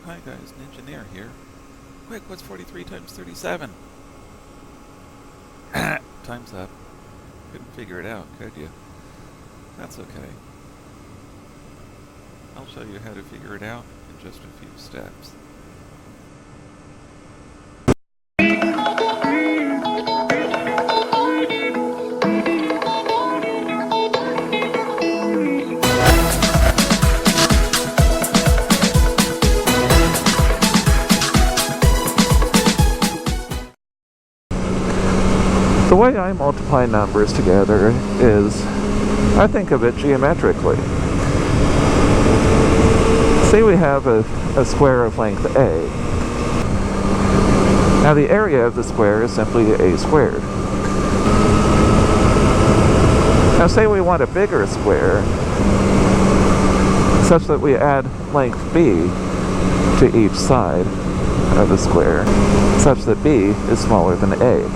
Hi guys, an engineer here. Quick, what's 43 times 37? Time's up. Couldn't figure it out, could you? That's okay. I'll show you how to figure it out in just a few steps. The way I multiply numbers together is, I think of it geometrically. Say we have a square of length A. Now the area of the square is simply A squared. Now say we want a bigger square, such that we add length B to each side of the square, such that B is smaller than A.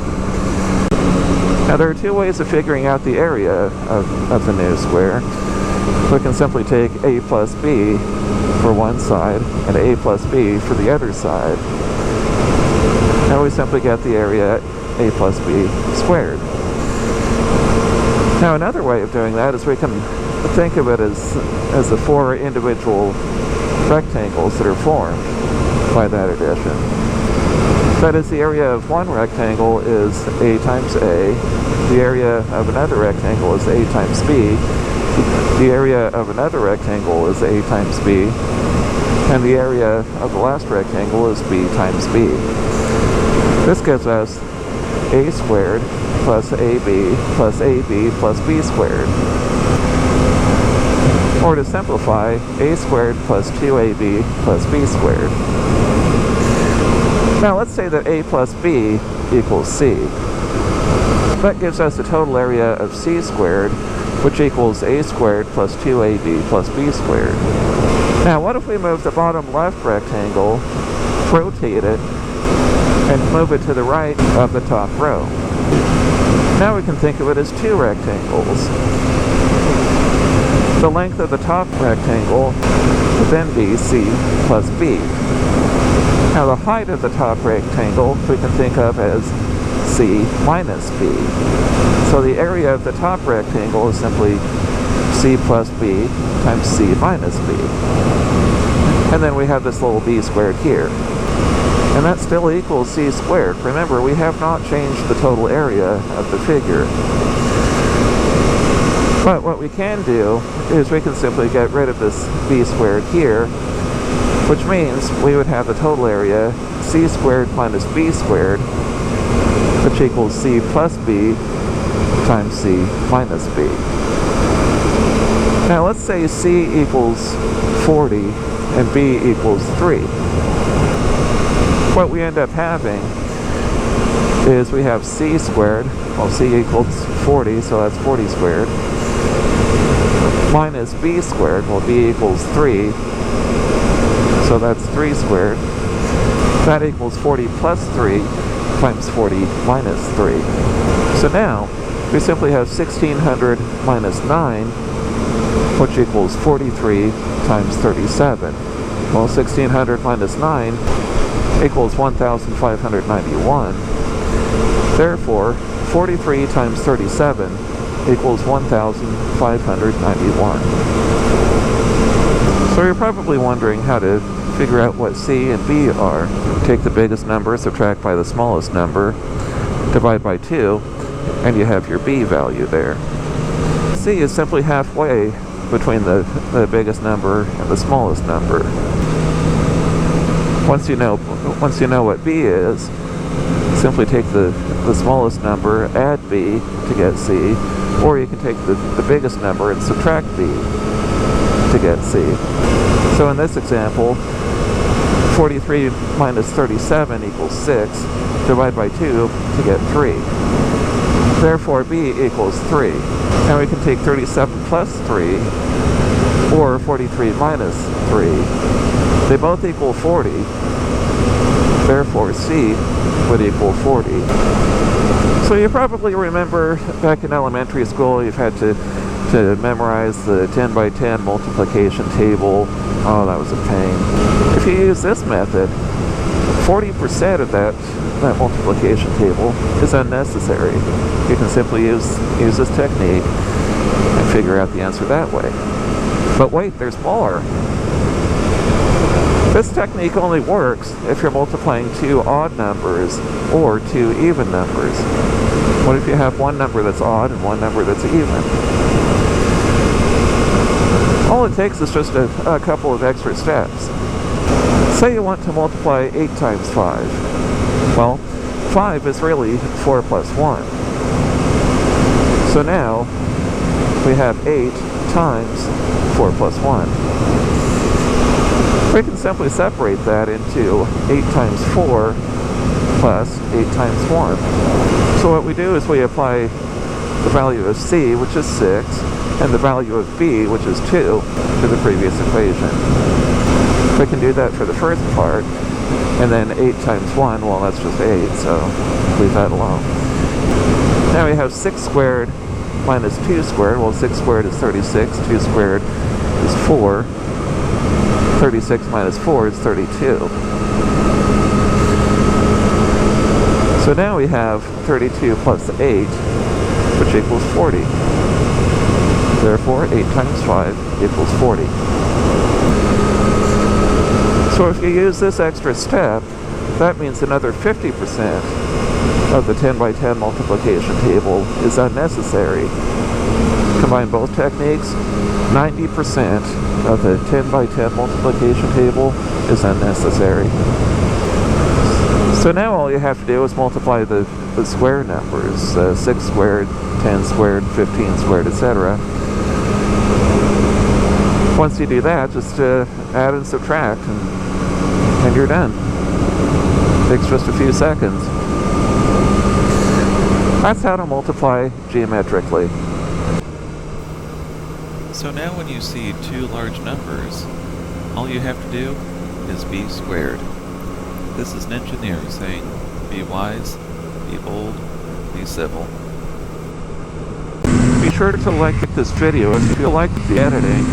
Now there are two ways of figuring out the area of the new square. We can simply take A plus B for one side and A plus B for the other side. Now we simply get the area A plus B squared. Now another way of doing that is we can think of it as the four individual rectangles that are formed by that addition. That is, the area of one rectangle is A times A, the area of another rectangle is A times B, the area of another rectangle is A times B, and the area of the last rectangle is B times B. This gives us A squared plus AB plus AB plus B squared. Or to simplify, A squared plus 2AB plus B squared. Now let's say that A plus B equals C. That gives us a total area of C squared, which equals A squared plus 2AB plus B squared. Now what if we move the bottom left rectangle, rotate it, and move it to the right of the top row? Now we can think of it as two rectangles. The length of the top rectangle would then be C plus B. Now the height of the top rectangle we can think of as C minus B. So the area of the top rectangle is simply C plus B times C minus B. And then we have this little B squared here. And that still equals C squared. Remember, we have not changed the total area of the figure. But what we can do is we can simply get rid of this B squared here, which means we would have the total area C squared minus B squared, which equals C plus B times C minus B. Now let's say C equals 40 and B equals 3. What we end up having is we have C squared, well C equals 40, so that's 40 squared, minus B squared, well B equals 3, so that's 3 squared. That equals 40 plus 3 times 40 minus 3. So now, we simply have 1600 minus 9, which equals 43 times 37. Well, 1600 minus 9 equals 1591. Therefore, 43 times 37 equals 1591. So you're probably wondering how to figure out what C and B are. Take the biggest number, subtract by the smallest number, divide by 2, and you have your B value there. C is simply halfway between the biggest number and the smallest number. Once you know what B is, simply take the smallest number, add B to get C, or you can take the biggest number and subtract B to get C. So in this example, 43 minus 37 equals 6, divide by 2 to get 3. Therefore B equals 3. And we can take 37 plus 3, or 43 minus 3. They both equal 40. Therefore C would equal 40. So you probably remember back in elementary school you've had to To memorize the 10 by 10 multiplication table, oh, that was a pain. If you use this method, 40% of that multiplication table is unnecessary. You can simply use this technique and figure out the answer that way. But wait, there's more. This technique only works if you're multiplying two odd numbers or two even numbers. What if you have one number that's odd and one number that's even? All it takes is just a couple of extra steps. Say you want to multiply 8 times 5. Well, 5 is really 4 plus 1. So now we have 8 times 4 plus 1. We can simply separate that into 8 times 4 plus 8 times 1. So what we do is we apply the value of c, which is 6, and the value of b, which is 2, to the previous equation. We can do that for the first part, and then 8 times 1, well, that's just 8, so leave that alone. Now we have 6 squared minus 2 squared. Well, 6 squared is 36, 2 squared is 4. 36 minus 4 is 32. So now we have 32 plus 8, which equals 40. Therefore, 8 times 5 equals 40. So if you use this extra step, that means another 50% of the 10 by 10 multiplication table is unnecessary. Combine both techniques, 90% of the 10 by 10 multiplication table is unnecessary. So now all you have to do is multiply the square numbers, 6 squared, 10 squared, 15 squared, etc. Once you do that, just add and subtract, and you're done. Takes just a few seconds. That's how to multiply geometrically. So now when you see two large numbers, all you have to do is be squared. This is an engineer saying, be wise, be bold, be civil. Be sure to like this video if you like the editing.